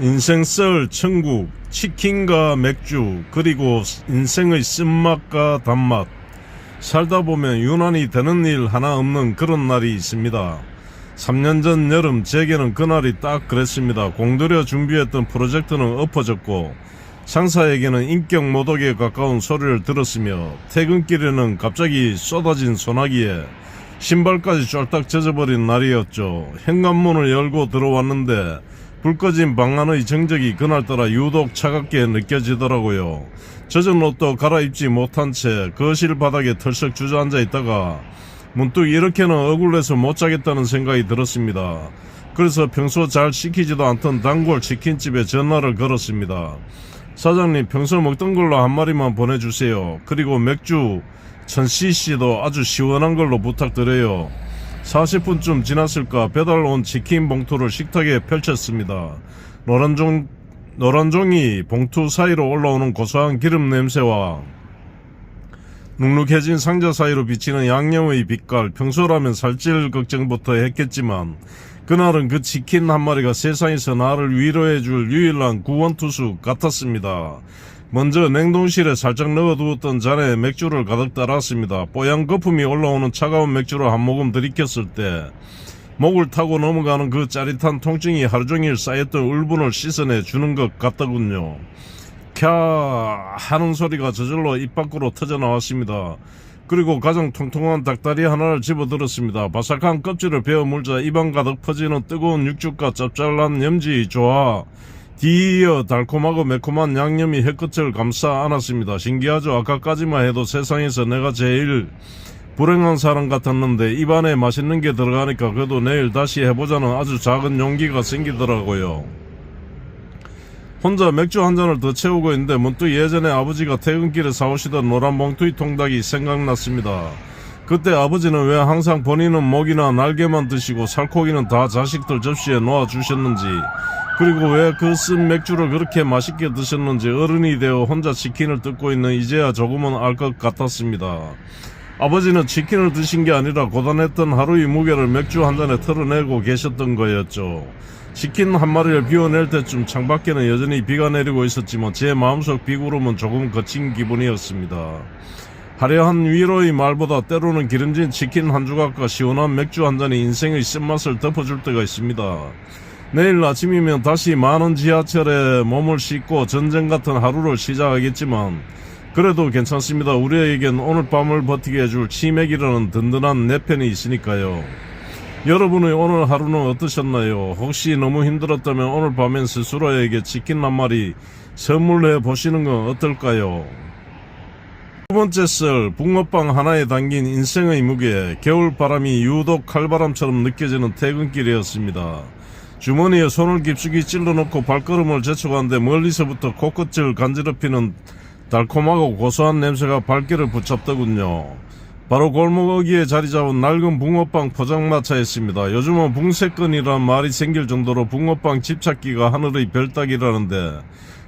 인생 썰 천국, 치킨과 맥주, 그리고 인생의 쓴맛과 단맛. 살다 보면 유난히 되는 일 하나 없는 그런 날이 있습니다. 3년 전 여름 제게는 그날이 딱 그랬습니다. 공들여 준비했던 프로젝트는 엎어졌고 상사에게는 인격 모독에 가까운 소리를 들었으며 퇴근길에는 갑자기 쏟아진 소나기에 신발까지 쫄딱 젖어버린 날이었죠. 현관문을 열고 들어왔는데 불 꺼진 방 안의 정적이 그날따라 유독 차갑게 느껴지더라고요. 젖은 옷도 갈아입지 못한 채 거실 바닥에 털썩 주저앉아 있다가 문득 이렇게는 억울해서 못 자겠다는 생각이 들었습니다. 그래서 평소 잘 시키지도 않던 단골 치킨집에 전화를 걸었습니다. 사장님, 평소 먹던 걸로 한 마리만 보내주세요. 그리고 맥주 1000cc도 아주 시원한 걸로 부탁드려요. 40분쯤 지났을까 배달 온 치킨 봉투를 식탁에 펼쳤습니다. 노란 종이 봉투 사이로 올라오는 고소한 기름 냄새와 눅눅해진 상자 사이로 비치는 양념의 빛깔, 평소라면 살찔 걱정부터 했겠지만 그날은 그 치킨 한 마리가 세상에서 나를 위로해줄 유일한 구원투수 같았습니다. 먼저 냉동실에 살짝 넣어두었던 잔에 맥주를 가득 따랐습니다. 뽀얀 거품이 올라오는 차가운 맥주를 한 모금 들이켰을 때 목을 타고 넘어가는 그 짜릿한 통증이 하루종일 쌓였던 울분을 씻어내 주는 것 같더군요. 캬 하는 소리가 저절로 입 밖으로 터져나왔습니다. 그리고 가장 통통한 닭다리 하나를 집어들었습니다. 바삭한 껍질을 베어 물자 입안 가득 퍼지는 뜨거운 육즙과 짭짤한 염지 조화, 뒤이어 달콤하고 매콤한 양념이 혀끝을 감싸 안았습니다. 신기하죠? 아까까지만 해도 세상에서 내가 제일 불행한 사람 같았는데 입안에 맛있는 게 들어가니까 그래도 내일 다시 해보자는 아주 작은 용기가 생기더라고요. 혼자 맥주 한 잔을 더 채우고 있는데 문득 예전에 아버지가 퇴근길에 사오시던 노란 봉투의 통닭이 생각났습니다. 그때 아버지는 왜 항상 본인은 목이나 날개만 드시고 살코기는 다 자식들 접시에 놓아주셨는지, 그리고 왜 그 쓴 맥주를 그렇게 맛있게 드셨는지 어른이 되어 혼자 치킨을 뜯고 있는 이제야 조금은 알 것 같았습니다. 아버지는 치킨을 드신 게 아니라 고단했던 하루의 무게를 맥주 한 잔에 털어내고 계셨던 거였죠. 치킨 한 마리를 비워낼 때쯤 창밖에는 여전히 비가 내리고 있었지만 제 마음속 비구름은 조금 거친 기분이었습니다. 화려한 위로의 말보다 때로는 기름진 치킨 한 조각과 시원한 맥주 한 잔이 인생의 쓴맛을 덮어줄 때가 있습니다. 내일 아침이면 다시 많은 지하철에 몸을 싣고 전쟁 같은 하루를 시작하겠지만 그래도 괜찮습니다. 우리에겐 오늘 밤을 버티게 해줄 치맥이라는 든든한 내 편이 있으니까요. 여러분의 오늘 하루는 어떠셨나요? 혹시 너무 힘들었다면 오늘 밤엔 스스로에게 치킨 한 마리 선물해 보시는 건 어떨까요? 두 번째 썰, 붕어빵 하나에 담긴 인생의 무게. 겨울바람이 유독 칼바람처럼 느껴지는 퇴근길이었습니다. 주머니에 손을 깊숙이 찔러넣고 발걸음을 재촉하는데 멀리서부터 코끝을 간지럽히는 달콤하고 고소한 냄새가 발길을 붙잡더군요. 바로 골목 어귀에 자리 잡은 낡은 붕어빵 포장마차였습니다. 요즘은 붕세건이란 말이 생길 정도로 붕어빵 집찾기가 하늘의 별따기라는데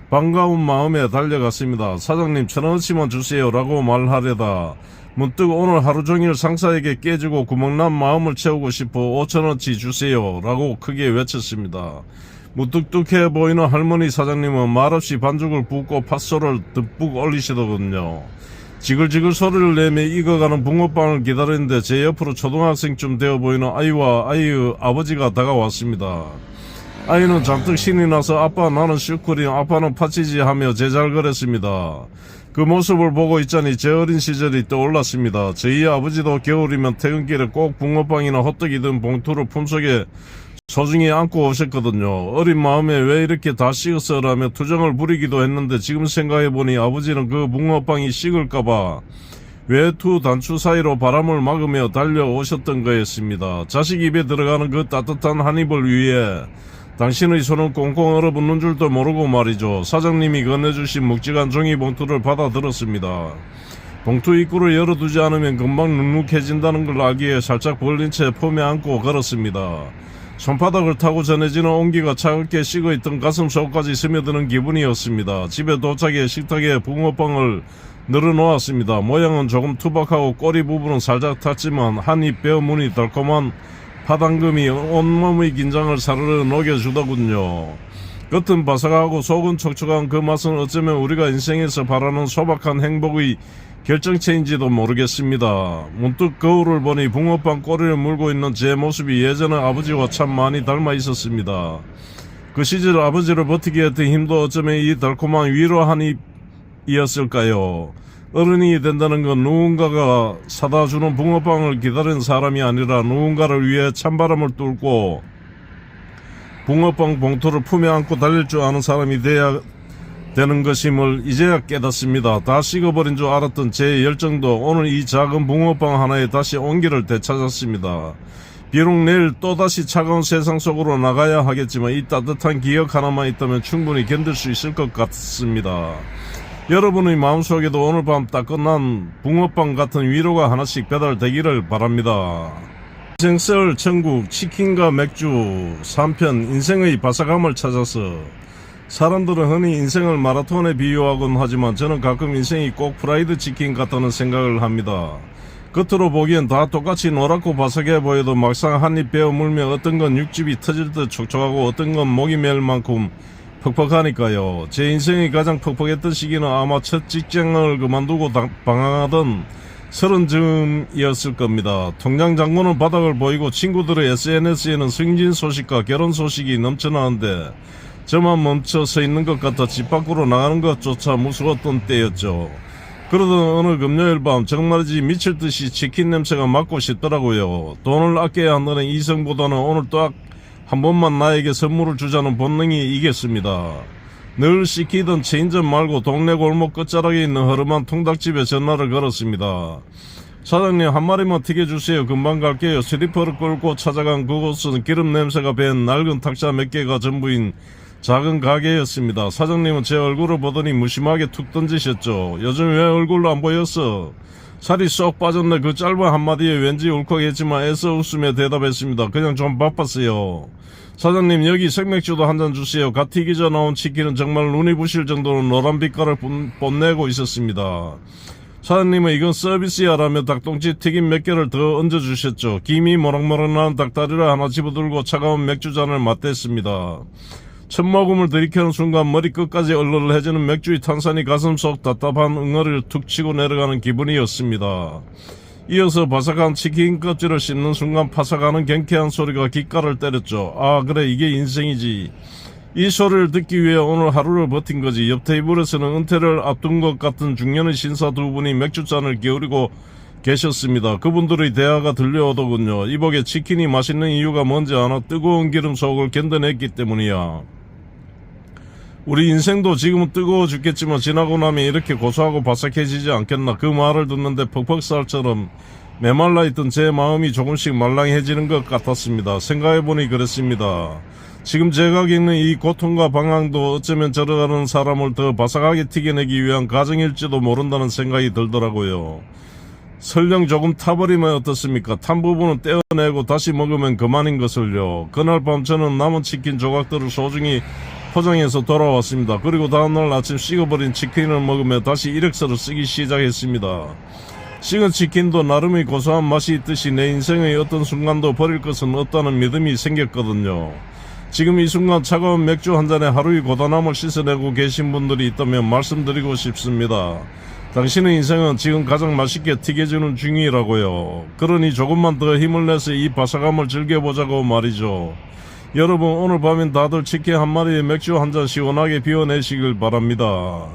반가운 마음에 달려갔습니다. 사장님 1000원어치만 주세요 라고 말하려다 문득 오늘 하루종일 상사에게 깨지고 구멍난 마음을 채우고 싶어 5000원어치 주세요 라고 크게 외쳤습니다. 무뚝뚝해 보이는 할머니 사장님은 말없이 반죽을 붓고 팥소를 듬뿍 올리시더군요. 지글지글 소리를 내며 익어가는 붕어빵을 기다리는데 제 옆으로 초등학생쯤 되어 보이는 아이와 아이의 아버지가 다가왔습니다. 아이는 잔뜩 신이 나서 아빠 나는 슈크림, 아빠는 팥치즈 하며 제잘거렸습니다. 그 모습을 보고 있자니 제 어린 시절이 떠올랐습니다. 저희 아버지도 겨울이면 퇴근길에 꼭 붕어빵이나 호떡이든 봉투를 품속에 소중히 안고 오셨거든요. 어린 마음에 왜 이렇게 다 식었어 라며 투정을 부리기도 했는데 지금 생각해보니 아버지는 그 붕어빵이 식을까봐 외투 단추 사이로 바람을 막으며 달려오셨던 거였습니다. 자식 입에 들어가는 그 따뜻한 한 입을 위해 당신의 손은 꽁꽁 얼어붙는 줄도 모르고 말이죠. 사장님이 건네주신 묵직한 종이봉투를 받아들었습니다. 봉투 입구를 열어두지 않으면 금방 눅눅해진다는 걸 알기에 살짝 벌린 채 폼에 안고 걸었습니다. 손바닥을 타고 전해지는 온기가 차갑게 식어있던 가슴속까지 스며드는 기분이었습니다. 집에 도착해 식탁에 붕어빵을 늘어놓았습니다. 모양은 조금 투박하고 꼬리 부분은 살짝 탔지만 한 입 베어 무늬 달콤한 파당금이 온몸의 긴장을 사르르 녹여주더군요. 겉은 바삭하고 속은 촉촉한 그 맛은 어쩌면 우리가 인생에서 바라는 소박한 행복의 결정체인지도 모르겠습니다. 문득 거울을 보니 붕어빵 꼬리를 물고 있는 제 모습이 예전의 아버지와 참 많이 닮아 있었습니다. 그 시절 아버지를 버티게 했던 힘도 어쩌면 이 달콤한 위로 한 입이었을까요? 어른이 된다는 건 누군가가 사다 주는 붕어빵을 기다리는 사람이 아니라 누군가를 위해 찬바람을 뚫고 붕어빵 봉투를 품에 안고 달릴 줄 아는 사람이 돼야 되는 것임을 이제야 깨닫습니다. 다 식어버린 줄 알았던 제 열정도 오늘 이 작은 붕어빵 하나에 다시 온기를 되찾았습니다. 비록 내일 또다시 차가운 세상 속으로 나가야 하겠지만 이 따뜻한 기억 하나만 있다면 충분히 견딜 수 있을 것 같습니다. 여러분의 마음속에도 오늘 밤 따끈한 붕어빵 같은 위로가 하나씩 배달되기를 바랍니다. 인생 썰 천국 치킨과 맥주 3편 인생의 바삭함을 찾아서. 사람들은 흔히 인생을 마라톤에 비유하곤 하지만 저는 가끔 인생이 꼭 프라이드 치킨 같다는 생각을 합니다. 겉으로 보기엔 다 똑같이 노랗고 바삭해 보여도 막상 한입 베어 물면 어떤 건 육즙이 터질 듯 촉촉하고 어떤 건 목이 메일 만큼 퍽퍽하니까요. 제 인생이 가장 퍽퍽했던 시기는 아마 첫 직장을 그만두고 방황하던 30즈음이었을 겁니다. 통장 잔고는 바닥을 보이고 친구들의 SNS에는 승진 소식과 결혼 소식이 넘쳐나는데 저만 멈춰 서 있는 것 같아 집 밖으로 나가는 것조차 무서웠던 때였죠. 그러던 어느 금요일 밤 정말이지 미칠 듯이 치킨 냄새가 맡고 싶더라고요. 돈을 아껴야 한다는 이성보다는 오늘 딱 한 번만 나에게 선물을 주자는 본능이 이겼습니다. 늘 시키던 체인점 말고 동네 골목 끝자락에 있는 허름한 통닭집에 전화를 걸었습니다. 사장님 한 마리만 튀겨주세요. 금방 갈게요. 슬리퍼를 끌고 찾아간 그곳은 기름 냄새가 밴 낡은 탁자 몇 개가 전부인 작은 가게였습니다. 사장님은 제 얼굴을 보더니 무심하게 툭 던지셨죠. 요즘 왜 얼굴로 안 보였어? 살이 쏙 빠졌네. 그 짧은 한마디에 왠지 울컥했지만 애써 웃으며 대답했습니다. 그냥 좀 바빴어요. 사장님 여기 생맥주도 한 잔 주세요. 갓 튀기져 나온 치킨은 정말 눈이 부실 정도로 노란 빛깔을 뽐내고 있었습니다. 사장님은 이건 서비스야 라며 닭똥집 튀김 몇 개를 더 얹어주셨죠. 김이 모락모락 나는 닭다리를 하나 집어들고 차가운 맥주잔을 맞댔습니다. 첫 모금을 들이켜는 순간 머리 끝까지 얼얼해지는 맥주의 탄산이 가슴 속 답답한 응어리를 툭 치고 내려가는 기분이었습니다. 이어서 바삭한 치킨 껍질을 씹는 순간 파삭하는 경쾌한 소리가 귓가를 때렸죠. 아 그래 이게 인생이지. 이 소리를 듣기 위해 오늘 하루를 버틴 거지. 옆 테이블에서는 은퇴를 앞둔 것 같은 중년의 신사 두 분이 맥주잔을 기울이고 계셨습니다. 그분들의 대화가 들려오더군요. 이복에 치킨이 맛있는 이유가 뭔지 아나? 뜨거운 기름 속을 견뎌냈기 때문이야. 우리 인생도 지금은 뜨거워 죽겠지만 지나고 나면 이렇게 고소하고 바삭해지지 않겠나. 그 말을 듣는데 퍽퍽살처럼 메말라 있던 제 마음이 조금씩 말랑해지는 것 같았습니다. 생각해보니 그랬습니다. 지금 제가 겪는 이 고통과 방황도 어쩌면 저러가는 사람을 더 바삭하게 튀겨내기 위한 과정일지도 모른다는 생각이 들더라고요. 설령 조금 타버리면 어떻습니까? 탄 부분은 떼어내고 다시 먹으면 그만인 것을요. 그날 밤 저는 남은 치킨 조각들을 소중히 포장해서 돌아왔습니다. 그리고 다음날 아침 식어버린 치킨을 먹으며 다시 이력서를 쓰기 시작했습니다. 식은 치킨도 나름의 고소한 맛이 있듯이 내 인생의 어떤 순간도 버릴 것은 없다는 믿음이 생겼거든요. 지금 이 순간 차가운 맥주 한 잔에 하루의 고단함을 씻어내고 계신 분들이 있다면 말씀드리고 싶습니다. 당신의 인생은 지금 가장 맛있게 튀겨지는 중이라고요. 그러니 조금만 더 힘을 내서 이 바삭함을 즐겨보자고 말이죠. 여러분 오늘 밤엔 다들 치킨 한 마리에 맥주 한 잔 시원하게 비워내시길 바랍니다.